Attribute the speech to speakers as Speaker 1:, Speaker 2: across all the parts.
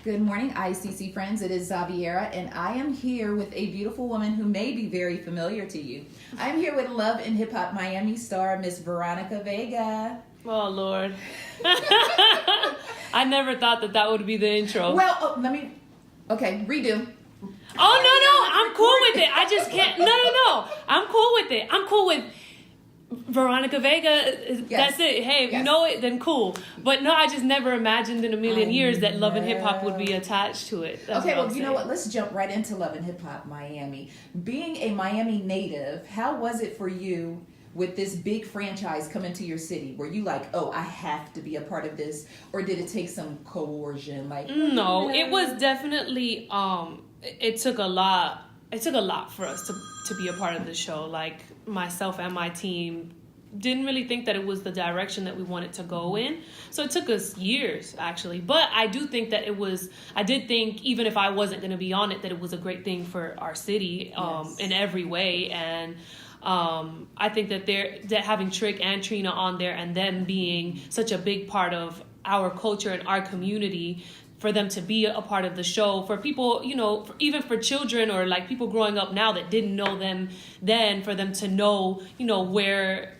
Speaker 1: Good morning, ICC friends. It is Xaviera, and I am here with a beautiful woman who may be very familiar to you. I'm here with Love and Hip Hop Miami star, Miss Veronica Vega.
Speaker 2: Oh, Lord. I never thought that would be the intro.
Speaker 1: Well, redo.
Speaker 2: Oh, no, I'm cool with it. I just can't. No. I'm cool with it. I'm cool with Veronica Vega.
Speaker 1: Yes.
Speaker 2: That's it. Hey, if
Speaker 1: Yes.
Speaker 2: you know it, then cool. But no, I just never imagined in a million years that Love and Hip Hop would be attached to it. That's
Speaker 1: Okay,
Speaker 2: what
Speaker 1: well, you know what? Let's jump right into Love and Hip Hop Miami. Being a Miami native, how was it for you with this big franchise coming to your city? Were you like, oh, I have to be a part of this? Or did it take some coercion?
Speaker 2: No, it was definitely, it took a lot. It took a lot for us to be a part of the show. Like, myself and my team didn't really think that it was the direction that we wanted to go in. So it took us years, actually. But I do think that I did think, even if I wasn't going to be on it, that it was a great thing for our city in every way. And I think that that having Trick and Trina on there and them being such a big part of our culture and our community, for them to be a part of the show, for people, even for children or like people growing up now that didn't know them then, for them to know, where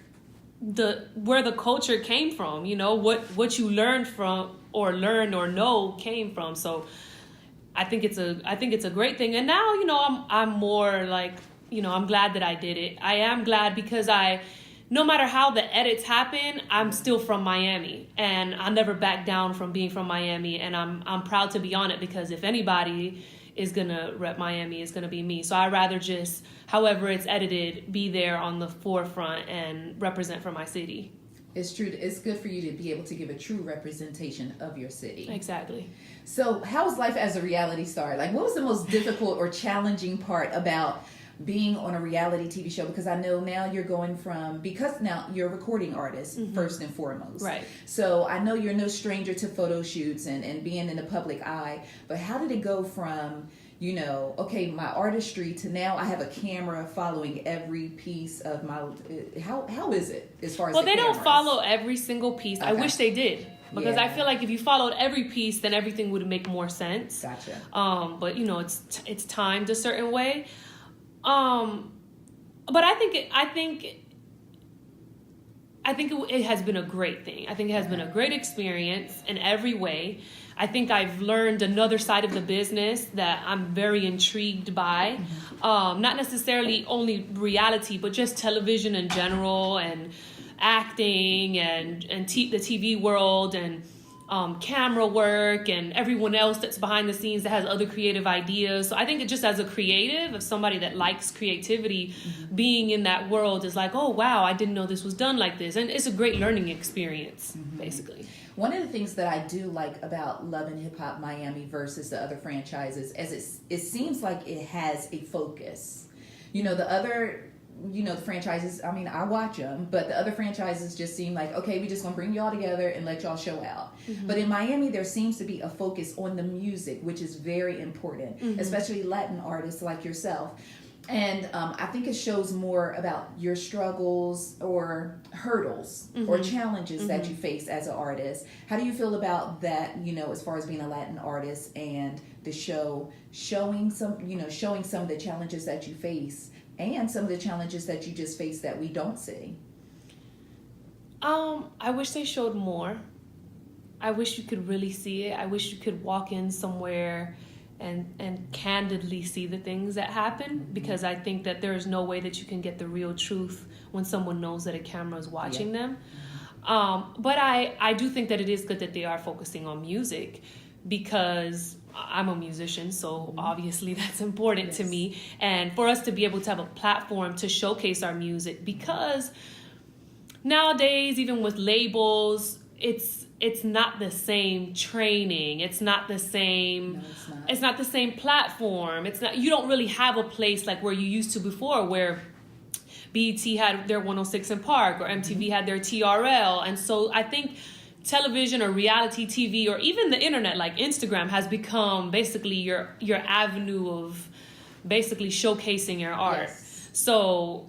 Speaker 2: the culture came from, what you learned from or know came from. So I think it's a great thing. And now, I'm more like, I'm glad that I did it. I am glad because no matter how the edits happen, I'm still from Miami, and I never back down from being from Miami, and I'm proud to be on it, because if anybody is gonna rep Miami, it's gonna be me. So I'd rather just, however it's edited, be there on the forefront and represent for my city.
Speaker 1: It's true. It's good for you to be able to give a true representation of your city.
Speaker 2: Exactly.
Speaker 1: So how's life as a reality star? Like, what was the most difficult or challenging part about being on a reality TV show? Because I know now because now you're a recording artist, first and foremost.
Speaker 2: Right.
Speaker 1: So I know you're no stranger to photo shoots and being in the public eye, but how did it go from, okay, my artistry to now I have a camera following every piece of my, how is it as far as
Speaker 2: Well, they don't follow every single piece. Okay. I wish they did. Because I feel like if you followed every piece, then everything would make more sense.
Speaker 1: Gotcha.
Speaker 2: But it's timed a certain way. But I think it has been a great thing. I think it has been a great experience in every way. I think I've learned another side of the business that I'm very intrigued by. Not necessarily only reality, but just television in general, and acting and the TV world, and camera work, and everyone else that's behind the scenes that has other creative ideas. So I think just as a creative, as somebody that likes creativity, being in that world is like, oh wow, I didn't know this was done like this. And it's a great learning experience, basically. One
Speaker 1: of the things that I do like about Love and Hip Hop Miami versus the other franchises is it seems like it has a focus. The franchises, I mean, I watch them, but the other franchises just seem like, okay, we just gonna bring y'all together and let y'all show out. But in Miami, there seems to be a focus on the music, which is very important, especially Latin artists like yourself. And I think it shows more about your struggles or hurdles or challenges that you face as an artist. How do you feel about that, as far as being a Latin artist and the show showing some of the challenges that you face and some of the challenges that you just face that we don't see?
Speaker 2: I wish they showed more. I wish you could really see it. I wish you could walk in somewhere and candidly see the things that happen, because I think that there is no way that you can get the real truth when someone knows that a camera is watching them. But I do think that it is good that they are focusing on music, because I'm a musician, so obviously that's important to me. And for us to be able to have a platform to showcase our music, because nowadays, even with labels, it's not the same training. It's not the same.
Speaker 1: No, it's not.
Speaker 2: It's not the same platform. It's not. You don't really have a place like where you used to before, where BET had their 106 in Park or MTV had their TRL. And so I think television or reality TV or even the internet like Instagram has become basically your avenue of basically showcasing your art.
Speaker 1: Yes.
Speaker 2: So,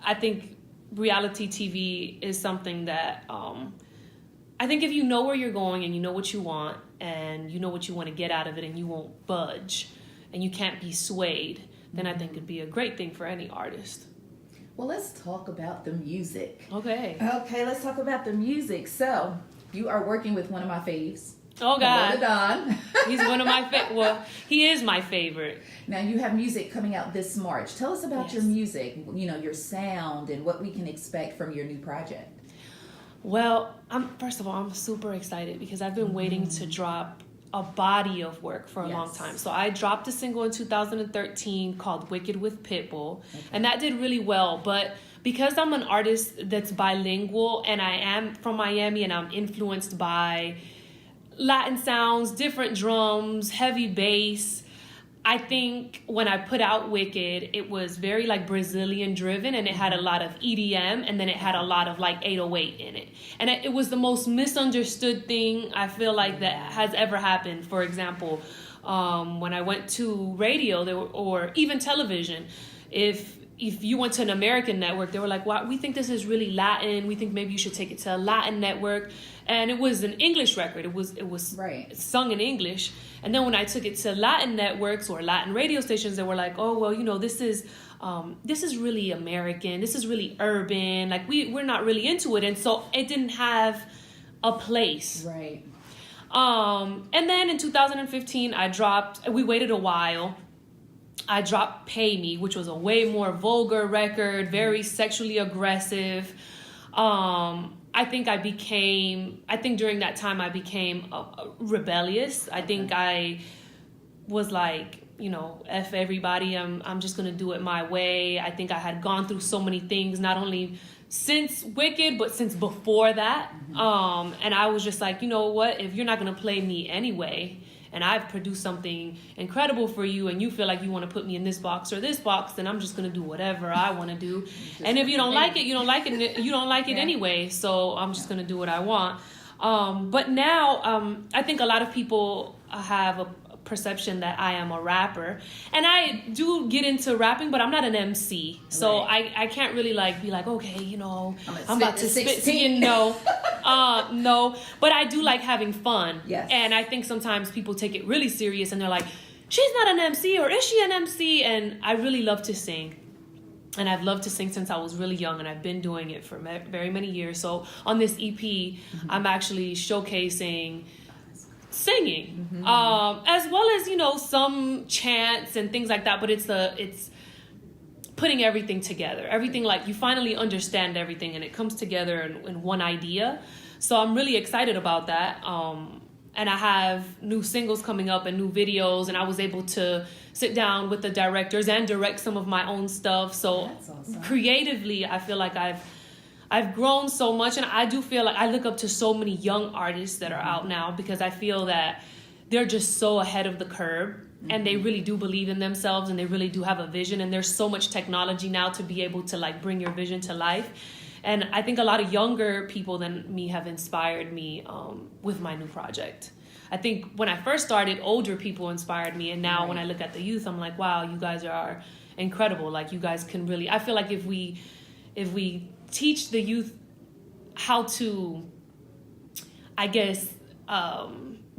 Speaker 2: I think reality TV is something that I think if you know where you're going and you know what you want and you know what you want to get out of it and you won't budge and you can't be swayed, then I think it'd be a great thing for any artist.
Speaker 1: Well, let's talk about the music.
Speaker 2: Okay,
Speaker 1: let's talk about the music. So, you are working with one of my faves.
Speaker 2: Oh, God.
Speaker 1: Don.
Speaker 2: He's one of my well, he is my favorite.
Speaker 1: Now, you have music coming out this March. Tell us about
Speaker 2: Yes.
Speaker 1: your music, your sound, and what we can expect from your new project.
Speaker 2: Well, first of all, I'm super excited because I've been waiting to drop a body of work for a long time. So I dropped a single in 2013 called Wicked with Pitbull, and that did really well. But because I'm an artist that's bilingual and I am from Miami and I'm influenced by Latin sounds, different drums, heavy bass, I think when I put out Wicked, it was very like Brazilian driven, and it had a lot of EDM, and then it had a lot of like 808 in it. And it was the most misunderstood thing I feel like that has ever happened. For example, when I went to radio, or even television, if you went to an American network, they were like, "Wow, we think this is really Latin. We think maybe you should take it to a Latin network." And it was an English record. It was
Speaker 1: right.
Speaker 2: sung in English. And then when I took it to Latin networks or Latin radio stations, they were like, "Oh, well, this is really American. This is really urban. Like we're not really into it." And so it didn't have a place.
Speaker 1: Right.
Speaker 2: And then in 2015, we waited a while. I dropped Pay Me, which was a way more vulgar record, very sexually aggressive. I think during that time I became rebellious. I think I was like, F everybody, I'm just going to do it my way. I think I had gone through so many things, not only since Wicked, but since before that. And I was just like, you know what, if you're not going to play me anyway, and I've produced something incredible for you, and you feel like you want to put me in this box or this box, then I'm just going to do whatever I want to do. And if you don't like it, you don't like it. You don't like it anyway. So I'm just going to do what I want. But now I think a lot of people have a perception that I am a rapper, and I do get into rapping, but I'm not an MC, so I can't really be like, okay, I'm about to spit to you. No, but I do like having fun.
Speaker 1: Yes.
Speaker 2: And I think sometimes people take it really serious and they're like, she's not an MC, or is she an MC? And I really love to sing. And I've loved to sing since I was really young, and I've been doing it for very many years. So on this EP, I'm actually showcasing singing, as well as some chants and things like that. But it's putting everything together. Everything, like, you finally understand everything, and it comes together in one idea. So I'm really excited about that. And I have new singles coming up and new videos, and I was able to sit down with the directors and direct some of my own stuff. So
Speaker 1: that's awesome.
Speaker 2: Creatively, I feel like I've grown so much, and I do feel like I look up to so many young artists that are out now, because I feel that they're just so ahead of the curve, and they really do believe in themselves, and they really do have a vision, and there's so much technology now to be able to bring your vision to life. And I think a lot of younger people than me have inspired me with my new project. I think when I first started, older people inspired me, and now when I look at the youth, I'm like, wow, you guys are incredible. Like, you guys can really, I feel like if we teach the youth how to, I guess,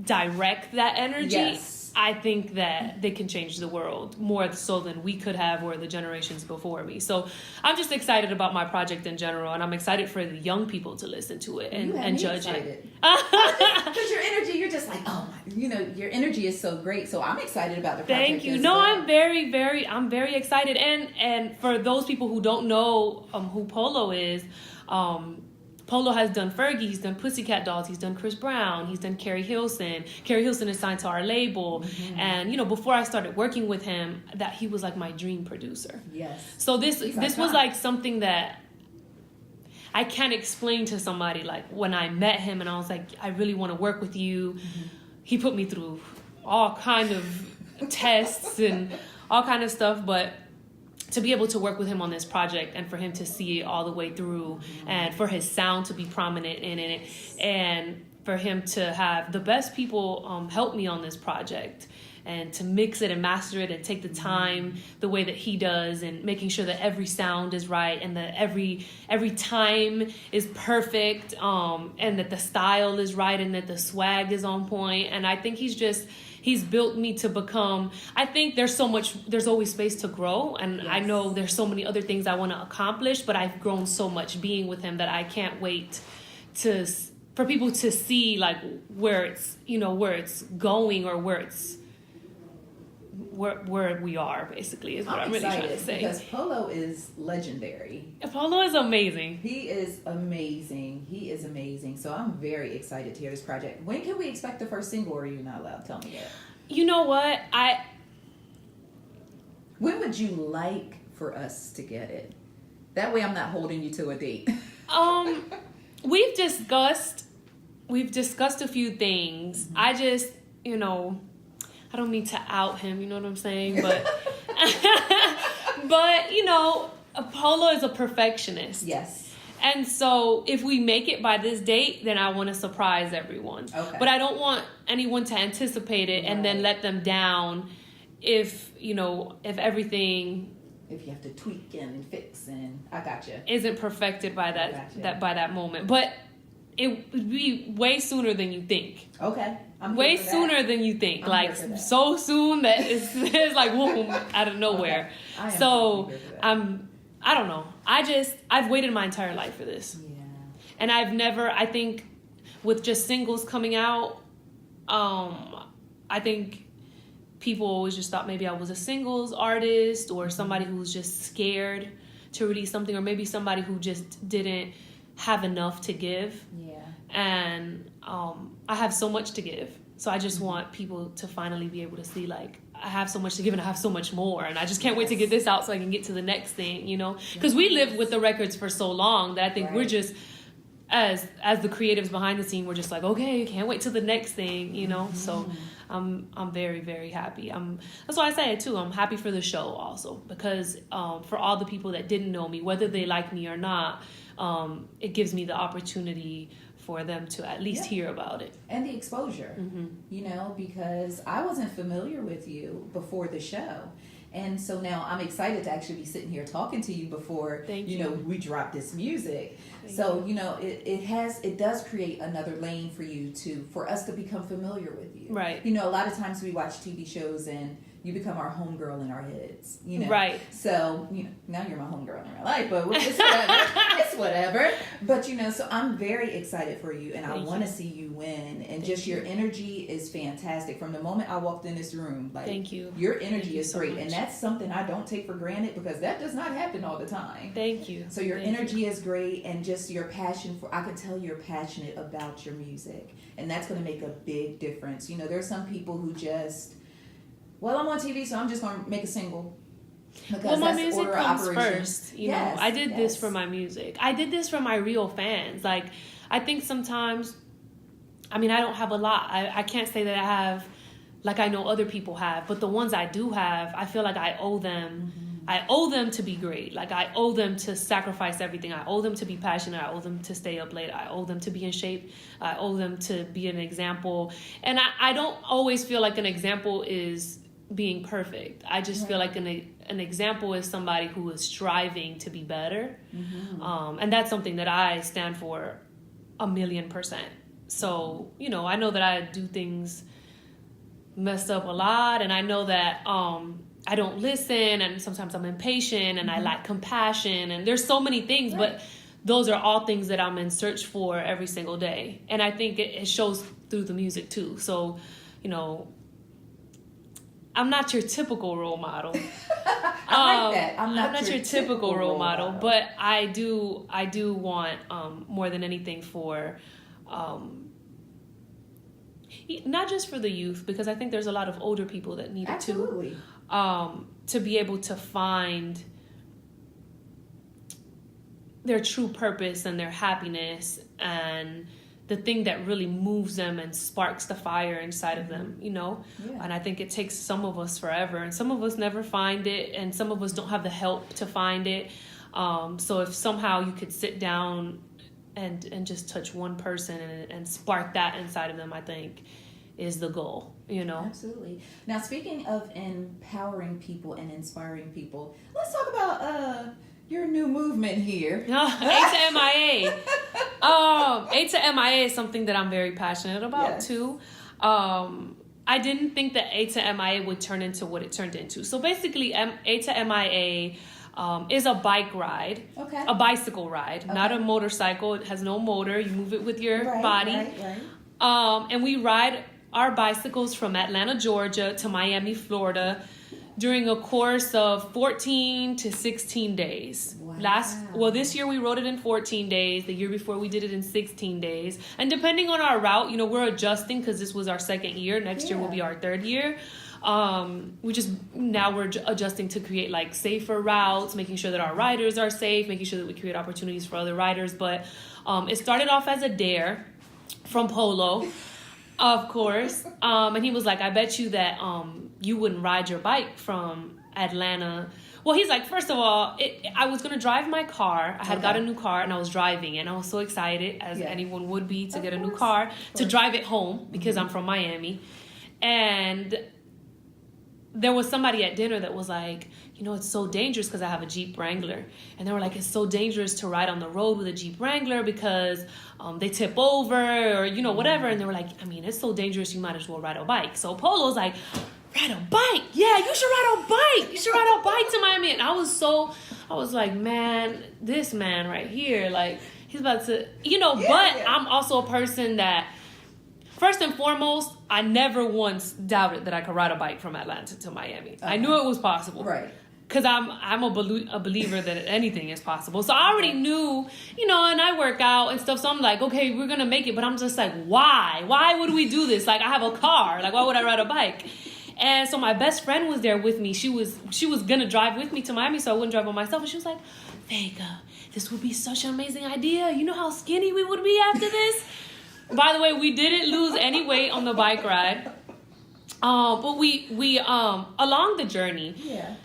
Speaker 2: direct that energy,
Speaker 1: yes.
Speaker 2: I think that they can change the world more so than we could have, or the generations before me. So I'm just excited about my project in general, and I'm excited for the young people to listen to it and judge it.
Speaker 1: Because your energy, you're just like, oh my, your energy is so great. So I'm excited about the project.
Speaker 2: Thank you.
Speaker 1: Well.
Speaker 2: I'm very excited. And for those people who don't know who Polo is, Polo has done Fergie, he's done Pussycat Dolls, he's done Chris Brown, he's done Carrie Hilson. Carrie Hilson is signed to our label. Mm-hmm. And, before I started working with him, that he was like my dream producer.
Speaker 1: Yes.
Speaker 2: So this was like something that I can't explain to somebody. Like, when I met him and I was like, I really want to work with you. Mm-hmm. He put me through all kind of tests and all kind of stuff, but to be able to work with him on this project, and for him to see it all the way through, and for his sound to be prominent in it, and for him to have the best people help me on this project, and to mix it and master it and take the time the way that he does, and making sure that every sound is right, and that every time is perfect, and that the style is right, and that the swag is on point. And I think he's built me to become, I think there's always space to grow. And I know there's so many other things I want to accomplish, but I've grown so much being with him that I can't wait for people to see like where it's going, or where we are, basically, is what I'm really trying to say.
Speaker 1: Because Polo is legendary.
Speaker 2: Polo is amazing.
Speaker 1: He is amazing. So I'm very excited to hear this project. When can we expect the first single, or are you not allowed to tell me yet?
Speaker 2: You know what?
Speaker 1: When would you like for us to get it? That way I'm not holding you to a date.
Speaker 2: We've discussed a few things. I just, I don't mean to out him, you know what I'm saying? But, Polo is a perfectionist.
Speaker 1: Yes.
Speaker 2: And so if we make it by this date, then I want to surprise everyone. Okay. But I don't want anyone to anticipate it and then let them down if everything...
Speaker 1: If you have to tweak and fix, and I gotcha.
Speaker 2: Isn't perfected by that moment. But it would be way sooner than you think.
Speaker 1: Okay.
Speaker 2: Way sooner than you think. Like, so soon that it's like, whoom, out of nowhere. Okay. So, I don't know. I've waited my entire life for this. Yeah. And I think with just singles coming out, I think people always just thought maybe I was a singles artist, or somebody who was just scared to release something, or maybe somebody who just didn't have enough to give. Yeah. And I have so much to give. So I just want people to finally be able to see, like, I have so much to give and I have so much more. And I just can't wait to get this out so I can get to the next thing, Because we lived with the records for so long that I think we're just, as the creatives behind the scene, we're just like, okay, can't wait till the next thing, So I'm very, very happy. That's why I say it too. I'm happy for the show also, because for all the people that didn't know me, whether they like me or not, it gives me the opportunity for them to at least hear about it.
Speaker 1: And the exposure, because I wasn't familiar with you before the show. And so now I'm excited to actually be sitting here talking to you before, we drop this music. It does create another lane for us to become familiar with you. Right. A lot of times we watch TV shows and you become our homegirl in our heads, Right. So, now you're my homegirl in real life, but it's whatever. But, so I'm very excited for you, and I want to see you win. And your energy is fantastic. From the moment I walked in this room,
Speaker 2: Thank you.
Speaker 1: Your energy is great. And that's something I don't take for granted, because that does not happen all the time.
Speaker 2: Thank you.
Speaker 1: So your energy is great, and just your passion I can tell you're passionate about your music. And that's going to make a big difference. There's some people who just... Well, I'm on TV, so I'm just going to make a single.
Speaker 2: Because my music comes first. I did this for my music. I did this for my real fans. Like, I think sometimes, I don't have a lot. I can't say that I have, like I know other people have. But the ones I do have, I feel like I owe them. Mm-hmm. I owe them to be great. Like, I owe them to sacrifice everything. I owe them to be passionate. I owe them to stay up late. I owe them to be in shape. I owe them to be an example. And I don't always feel like an example is being perfect. I just feel like an example is somebody who is striving to be better. Mm-hmm. And that's something that I stand for 1,000,000%. So, I know that I do things messed up a lot, and I know that I don't listen, and sometimes I'm impatient, and I lack compassion, and there's so many things, but those are all things that I'm in search for every single day. And I think it shows through the music too. So, I'm not your typical role model.
Speaker 1: I like that.
Speaker 2: I'm not your typical role model, but I do want more than anything for not just for the youth, because I think there's a lot of older people that need it too. To be able to find their true purpose and their happiness and the thing that really moves them and sparks the fire inside of them, Yeah. And I think it takes some of us forever, and some of us never find it, and some of us don't have the help to find it. So if somehow you could sit down and just touch one person and spark that inside of them, I think is the goal, you know?
Speaker 1: Absolutely. Now, speaking of empowering people and inspiring people, let's talk about your new movement here.
Speaker 2: A to MIA. A to MIA is something that I'm very passionate about too. I didn't think that A to MIA would turn into what it turned into. So basically, A to MIA is a bike ride, a bicycle ride, not a motorcycle. It has no motor. You move it with your body. Right. And we ride our bicycles from Atlanta, Georgia to Miami, Florida during a course of 14 to 16 days. Wow. This year we rode it in 14 days. The year before we did it in 16 days. And depending on our route, you know, we're adjusting because this was our second year. Next year will be our third year. We're adjusting to create like safer routes, making sure that our riders are safe, making sure that we create opportunities for other riders. But it started off as a dare from Polo. Of course. And he was like, I bet you that you wouldn't ride your bike from Atlanta. Well, he's like, first of all, I was going to drive my car. I had got a new car and I was driving. And I was so excited, as anyone would be, to get a new car, to drive it home because I'm from Miami. And there was somebody at dinner that was like, you know, it's so dangerous because I have a Jeep Wrangler. And they were like, it's so dangerous to ride on the road with a Jeep Wrangler because they tip over or, you know, whatever. And they were like, I mean, it's so dangerous, you might as well ride a bike. So Polo's like, ride a bike? Yeah, you should ride a bike. You should ride a bike to Miami. And I was like, man, this man right here, like, he's about to, you know, I'm also a person that, first and foremost, I never once doubted that I could ride a bike from Atlanta to Miami. I knew it was possible. Right. Because I'm a believer that anything is possible. So I already knew, you know, and I work out and stuff. So I'm like, okay, we're going to make it. But I'm just like, why? Why would we do this? Like, I have a car. Like, why would I ride a bike? And so my best friend was there with me. She was going to drive with me to Miami so I wouldn't drive by myself. And she was like, Vega, this would be such an amazing idea. You know how skinny we would be after this? By the way, we didn't lose any weight on the bike ride. But we along the journey. Yeah.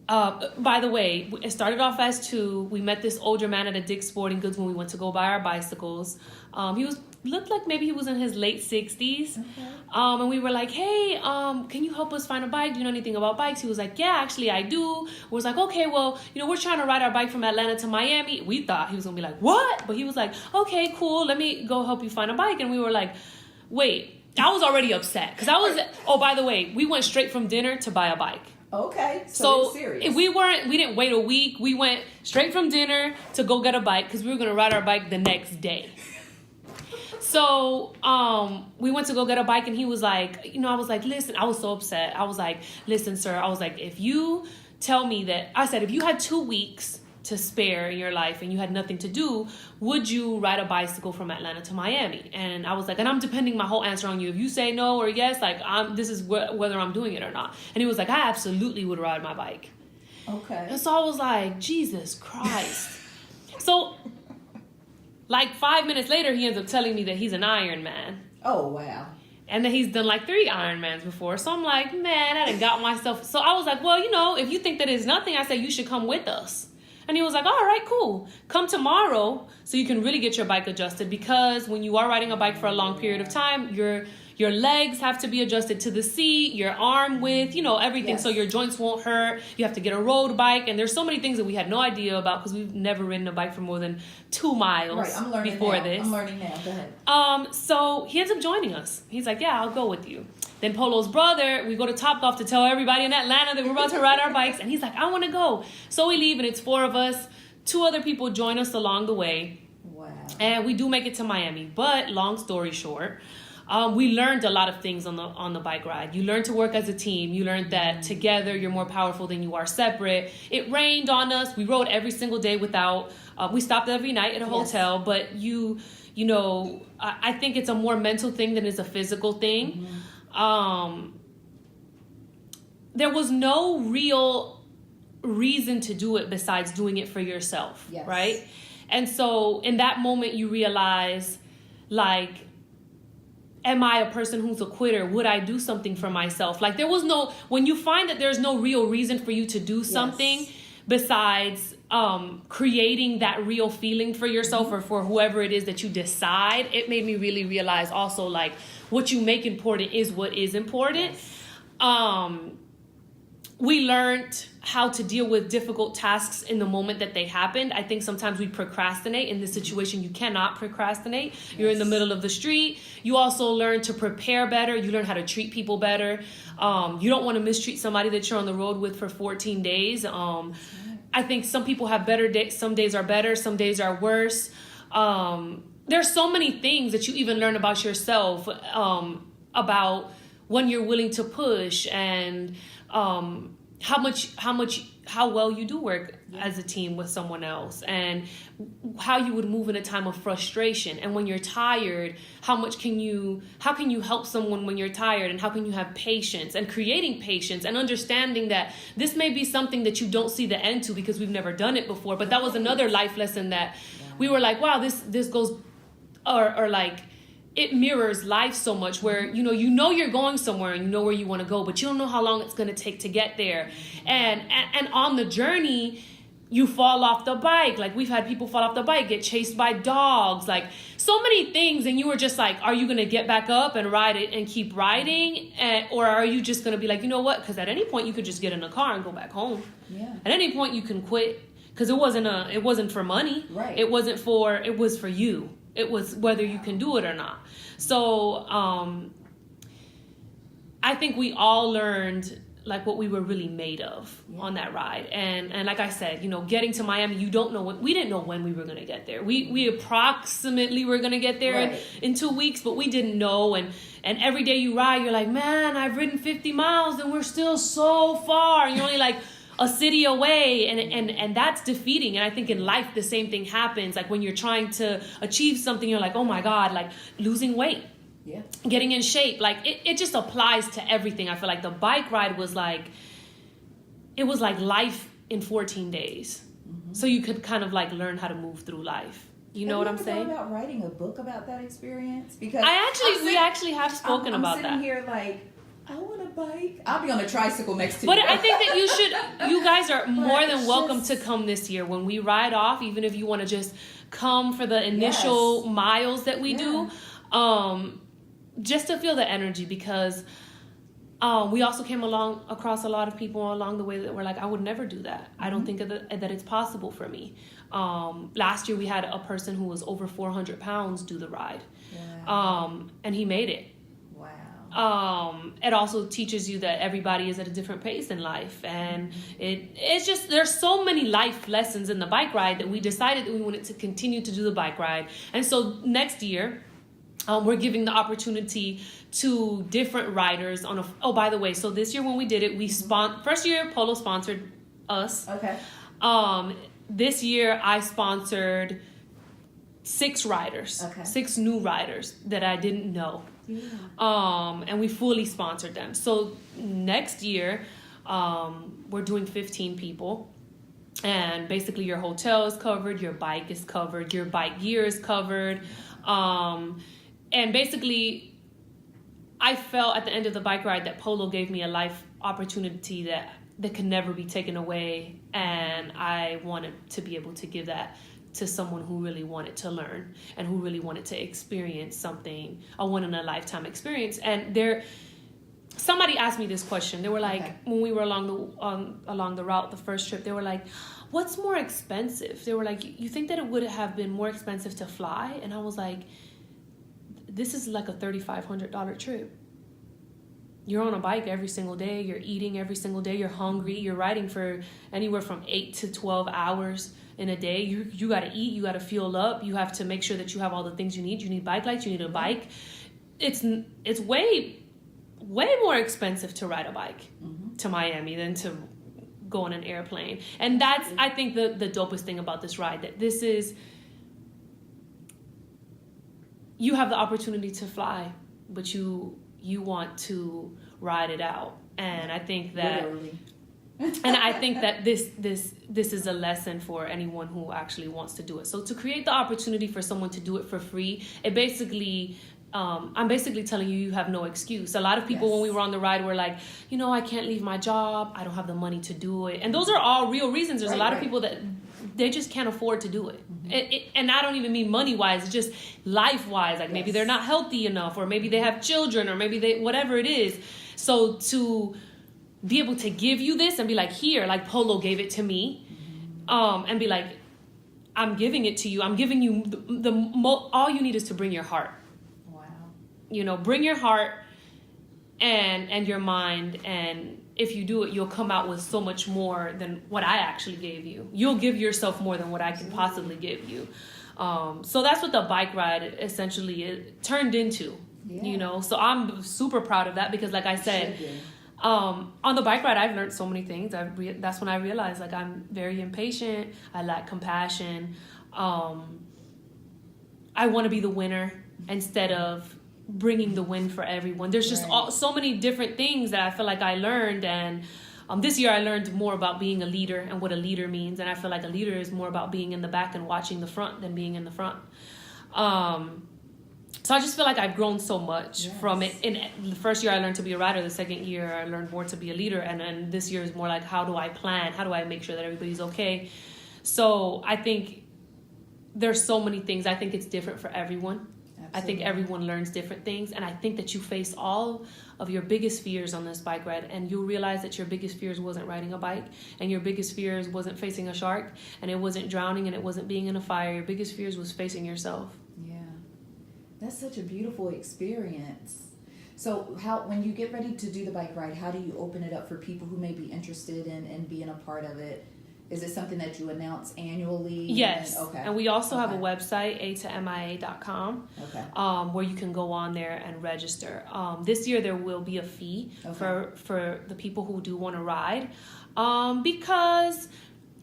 Speaker 2: By the way, it started off as two. We met this older man at a Dick's Sporting Goods when we went to go buy our bicycles. He looked like maybe he was in his late 60s. Okay. And we were like, hey, can you help us find a bike? Do you know anything about bikes? He was like, yeah, actually I do. We was like, okay, well, you know, we're trying to ride our bike from Atlanta to Miami. We thought he was going to be like, what? But he was like, okay, cool. Let me go help you find a bike. And we were like, wait, I was already upset. Because by the way, we went straight from dinner to buy a bike.
Speaker 1: Okay, so serious.
Speaker 2: We didn't wait a week. We went straight from dinner to go get a bike because we were going to ride our bike the next day. So we went to go get a bike and he was like, you know, I was like, listen, I was so upset. I was like, listen, sir, I was like, if you tell me that, I said, if you had 2 weeks to spare in your life and you had nothing to do, would you ride a bicycle from Atlanta to Miami? And I was like, and I'm depending my whole answer on you. If you say no or yes, like this is whether I'm doing it or not. And he was like, I absolutely would ride my bike. Okay. And so I was like, Jesus Christ. So like 5 minutes later, he ends up telling me that he's an Iron Man.
Speaker 1: Oh, wow.
Speaker 2: And that he's done like 3 Ironmans before. So I'm like, man, I done got myself. So I was like, well, you know, if you think that it's nothing, I said, you should come with us. And he was like, all right, cool. Come tomorrow so you can really get your bike adjusted, because when you are riding a bike for a long period of time, your legs have to be adjusted to the seat, your arm width, you know, everything. Yes. So your joints won't hurt. You have to get a road bike. And there's so many things that we had no idea about because we've never ridden a bike for more than 2 miles before this.
Speaker 1: I'm learning now. Go ahead.
Speaker 2: So he ends up joining us. He's like, yeah, I'll go with you. Then Polo's brother, we go to Topgolf to tell everybody in Atlanta that we're about to ride our bikes. And he's like, I want to go. So we leave and it's 4 of us. 2 other people join us along the way. Wow. And we do make it to Miami. But long story short, we learned a lot of things on the bike ride. You learn to work as a team. You learned that together you're more powerful than you are separate. It rained on us. We rode every single day without. We stopped every night at a hotel. But you know, I think it's a more mental thing than it's a physical thing. Mm-hmm. There was no real reason to do it besides doing it for yourself, right? And so in that moment you realize, like, am I a person who's a quitter? Would I do something for myself? Like, there was no, when you find that there's no real reason for you to do something besides creating that real feeling for yourself or for whoever it is that you decide, it made me really realize also like what you make important is what is important. We learned how to deal with difficult tasks in the moment that they happened. I think sometimes we procrastinate. In this situation, you cannot procrastinate. You're in the middle of the street. You also learn to prepare better. You learn how to treat people better. You don't want to mistreat somebody that you're on the road with for 14 days. I think some people have better days. Some days are better. Some days are worse. There's so many things that you even learn about yourself, about when you're willing to push and how well you do work as a team with someone else, and how you would move in a time of frustration. And when you're tired, how can you help someone when you're tired, and how can you have patience, and creating patience and understanding that this may be something that you don't see the end to because we've never done it before. But that was another life lesson that we were like, wow, this goes, or like, it mirrors life so much, where you know you're going somewhere and you know where you want to go, but you don't know how long it's going to take to get there. And on the journey, you fall off the bike. Like, we've had people fall off the bike, get chased by dogs, like so many things. And you were just like, are you going to get back up and ride it and keep riding? Or are you just going to be like, you know what? Because at any point you could just get in a car and go back home. Yeah. At any point you can quit, because it wasn't for money. Right. It was for you. It was whether you can do it or not. So I think we all learned like what we were really made of on that ride. And like I said, getting to Miami, we didn't know when we were going to get there. We approximately were going to get there in 2 weeks, but we didn't know. And every day you ride, you're like, man, I've ridden 50 miles and we're still so far. And you're only like a city away, and that's defeating. And I think in life the same thing happens. Like when you're trying to achieve something, you're like, oh my God, like losing weight, getting in shape, like it just applies to everything. I feel like the bike ride was like, it was like life in 14 days. So you could kind of like learn how to move through life. You know what I'm saying?
Speaker 1: About writing a book about that experience? Because
Speaker 2: we actually have spoken about that.
Speaker 1: I'm sitting here like, I want a bike. I'll be on a tricycle next to you.
Speaker 2: But I think that you guys are more than welcome to come this year when we ride off, even if you want to just come for the initial miles that we do, just to feel the energy, because we also came across a lot of people along the way that were like, I would never do that. I don't think that it's possible for me. Last year we had a person who was over 400 pounds do the ride. And he made it. It also teaches you that everybody is at a different pace in life, and it's just, there's so many life lessons in the bike ride that we decided that we wanted to continue to do the bike ride. And so next year, we're giving the opportunity to different riders by the way, so this year when we did it, first year Polo sponsored us. Okay. This year I sponsored 6 riders, 6 new riders that I didn't know. And we fully sponsored them. So next year, we're doing 15 people, and basically your hotel is covered, your bike is covered, your bike gear is covered. And basically I felt at the end of the bike ride that Polo gave me a life opportunity that could never be taken away. And I wanted to be able to give that to someone who really wanted to learn and who really wanted to experience something, a one-in-a-lifetime experience. And somebody asked me this question. They were like, when we were along the route, the first trip, they were like, what's more expensive? They were like, you think that it would have been more expensive to fly? And I was like, this is like a $3,500 trip. You're on a bike every single day. You're eating every single day. You're hungry. You're riding for anywhere from 8 to 12 hours in a day. You got to eat. You got to fuel up. You have to make sure that you have all the things you need. You need bike lights. You need a bike. It's way more expensive to ride a bike to Miami than to go on an airplane. And that's, I think, the dopest thing about this ride, that this is, you have the opportunity to fly, but you want to ride it out. And I think that this is a lesson for anyone who actually wants to do it. So to create the opportunity for someone to do it for free, it basically, I'm basically telling you have no excuse. A lot of people, when we were on the ride, were like, I can't leave my job. I don't have the money to do it. And those are all real reasons. There's a lot of people that they just can't afford to do it. And I don't even mean money wise, it's just life wise. Like maybe they're not healthy enough, or maybe they have children, or maybe they, whatever it is. So to be able to give you this and be like, here, like Polo gave it to me, and be like, I'm giving it to you. I'm giving you all you need is to bring your heart.
Speaker 1: Wow.
Speaker 2: You know, bring your heart and your mind, and if you do it, you'll come out with so much more than what I actually gave you. You'll give yourself more than what I can possibly give you. So that's what the bike ride essentially turned into, you know. So I'm super proud of that, because like I said, on the bike ride, I've learned so many things. That's when I realized, like, I'm very impatient. I lack compassion. I want to be the winner instead of bringing the win for everyone. There's just so many different things that I feel like I learned. And this year I learned more about being a leader and what a leader means. And I feel like a leader is more about being in the back and watching the front than being in the front. So I just feel like I've grown so much from it. In the first year I learned to be a rider. The second year I learned more to be a leader. And then this year is more like, how do I plan? How do I make sure that everybody's okay? So I think there's so many things. I think it's different for everyone. Absolutely. I think everyone learns different things. And I think that you face all of your biggest fears on this bike ride, and you'll realize that your biggest fears wasn't riding a bike, and your biggest fears wasn't facing a shark, and it wasn't drowning, and it wasn't being in a fire. Your biggest fears was facing yourself.
Speaker 1: Yeah. That's such a beautiful experience. So when you get ready to do the bike ride, how do you open it up for people who may be interested in being a part of it? Is it something that you announce annually?
Speaker 2: Yes. And we also have a website, a2mia.com, where you can go on there and register. This year there will be a fee for the people who do want to ride, because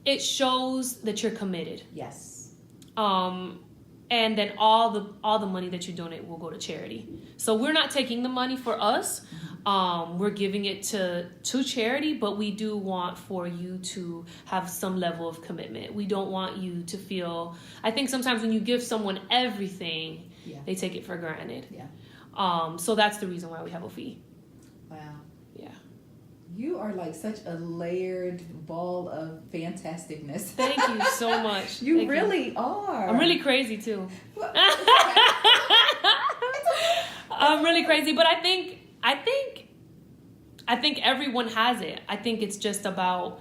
Speaker 2: it shows that you're committed.
Speaker 1: Yes.
Speaker 2: And then all the money that you donate will go to charity. So we're not taking the money for us. We're giving it to charity, but we do want for you to have some level of commitment. We don't want you to feel, I think sometimes when you give someone everything, they take it for granted. Yeah. So that's the reason why we have a fee.
Speaker 1: Wow.
Speaker 2: Yeah.
Speaker 1: You are like such a layered ball of fantasticness.
Speaker 2: Thank you so much.
Speaker 1: You really are.
Speaker 2: I'm really crazy too. I'm really crazy, but I think everyone has it. I think it's just about,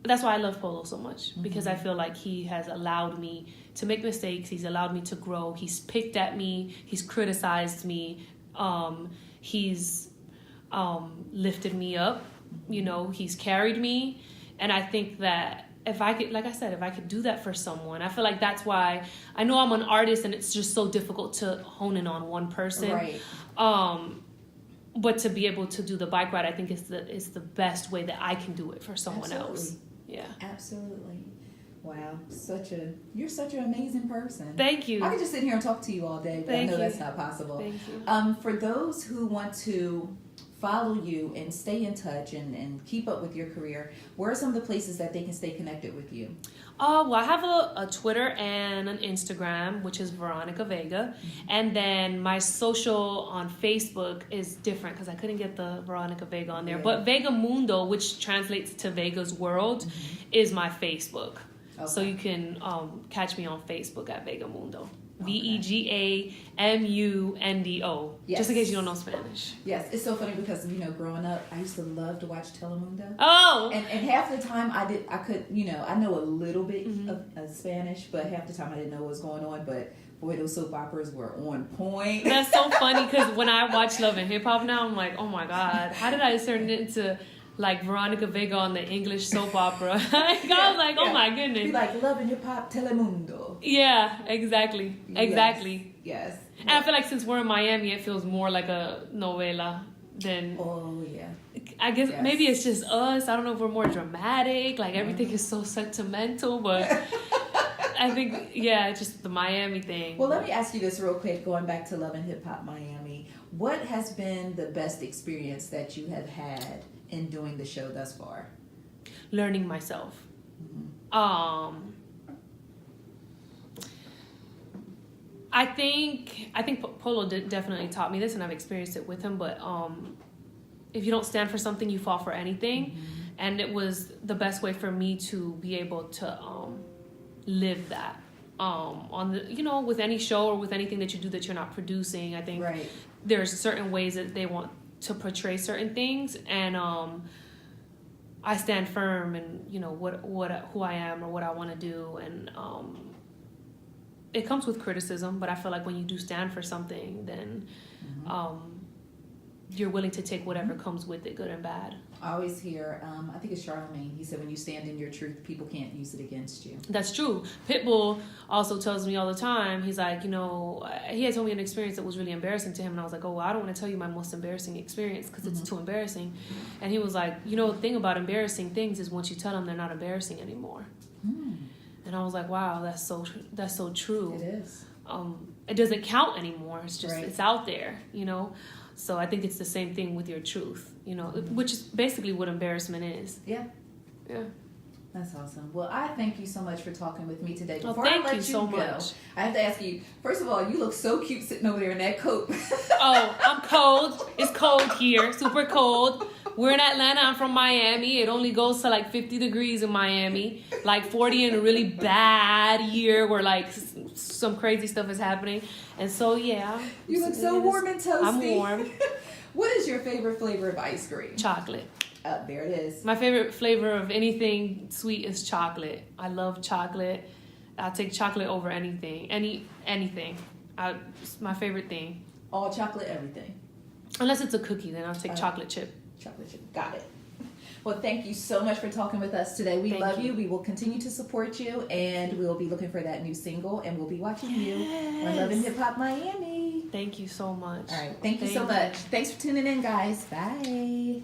Speaker 2: that's why I love Polo so much, because I feel like he has allowed me to make mistakes. He's allowed me to grow. He's picked at me. He's criticized me. He's lifted me up. You know, he's carried me. And I think that if I could, like I said, if I could do that for someone, I feel like that's why I know I'm an artist and it's just so difficult to hone in on one person.
Speaker 1: Right.
Speaker 2: But to be able to do the bike ride, I think it's the best way that I can do it for someone else. Yeah. Absolutely.
Speaker 1: Wow. You're such an amazing person.
Speaker 2: Thank you.
Speaker 1: I could just sit here and talk to you all day, but I know that's not possible.
Speaker 2: Thank you.
Speaker 1: For those who want to follow you and stay in touch and keep up with your career, where are some of the places that they can stay connected with you?
Speaker 2: Well, I have a Twitter and an Instagram, which is Veronica Vega. And then my social on Facebook is different because I couldn't get the Veronica Vega on there. But Vega Mundo, which translates to Vega's World, is my Facebook. Okay. So you can catch me on Facebook at Vega Mundo. VegaMundo.
Speaker 1: Yes.
Speaker 2: Just in case you don't know Spanish.
Speaker 1: Yes, it's so funny because, growing up, I used to love to watch Telemundo.
Speaker 2: Oh!
Speaker 1: And half the time I know a little bit of Spanish, but half the time I didn't know what was going on. But boy, those soap operas were on point.
Speaker 2: That's so funny because when I watch Love and Hip Hop now, I'm like, oh my God, how did I turn it into like Veronica Vega on the English soap opera? I was like, oh my goodness.
Speaker 1: Be like Love and Hip Hop Telemundo.
Speaker 2: Yeah, exactly.
Speaker 1: Yes.
Speaker 2: And I feel like since we're in Miami, it feels more like a novela than...
Speaker 1: Oh, yeah.
Speaker 2: I guess maybe it's just us. I don't know if we're more dramatic. Like, everything is so sentimental, but I think, just the Miami thing.
Speaker 1: Well, let me ask you this real quick, going back to Love and Hip Hop Miami. What has been the best experience that you have had in doing the show thus far?
Speaker 2: Learning myself. I think Polo definitely taught me this, and I've experienced it with him. But if you don't stand for something, you fall for anything. And it was the best way for me to be able to live that. On the, you know, with any show or with anything that you do that you're not producing, I think
Speaker 1: Right.
Speaker 2: there's certain ways that they want to portray certain things, and I stand firm in, you know, who I am or what I want to do, and it comes with criticism, but I feel like when you do stand for something, then you're willing to take whatever comes with it, good and bad.
Speaker 1: I always hear, I think it's Charlamagne, he said, when you stand in your truth, people can't use it against you.
Speaker 2: That's true. Pitbull also tells me all the time, he's like, you know, he had told me an experience that was really embarrassing to him, and I was like, oh, well, I don't want to tell you my most embarrassing experience because it's too embarrassing. And he was like, you know, the thing about embarrassing things is once you tell them, they're not embarrassing anymore. And I was like, wow, that's so true.
Speaker 1: It is.
Speaker 2: It doesn't count anymore. It's just,
Speaker 1: Right.
Speaker 2: It's out there, you know? So I think it's the same thing with your truth, you know, which is basically what embarrassment is.
Speaker 1: Yeah.
Speaker 2: Yeah.
Speaker 1: That's awesome. Well, I thank you so much for talking with me today.
Speaker 2: Well,
Speaker 1: Before
Speaker 2: thank
Speaker 1: I let
Speaker 2: you so
Speaker 1: go,
Speaker 2: much.
Speaker 1: I have to ask you, first of all, you look so cute sitting over there in that coat.
Speaker 2: Oh, I'm cold. It's cold here. Super cold. We're in Atlanta. I'm from Miami. It only goes to like 50 degrees in Miami. Like 40 in a really bad year where like some crazy stuff is happening. And so, yeah.
Speaker 1: You look so warm and toasty.
Speaker 2: I'm warm.
Speaker 1: What is your favorite flavor of ice cream?
Speaker 2: Chocolate.
Speaker 1: There it is.
Speaker 2: My favorite flavor of anything sweet is chocolate. I love chocolate. I'll take chocolate over anything. Anything. It's my favorite thing.
Speaker 1: All chocolate, everything.
Speaker 2: Unless it's a cookie, then I'll take chocolate chip.
Speaker 1: Chocolate chip. Got it. Well, thank you so much for talking with us today. We love you. We will continue to support you, and we will be looking for that new single, and we'll be watching you on Love and Hip Hop Miami.
Speaker 2: Thank you so much.
Speaker 1: All right. Thank you so much. Thanks for tuning in, guys. Bye.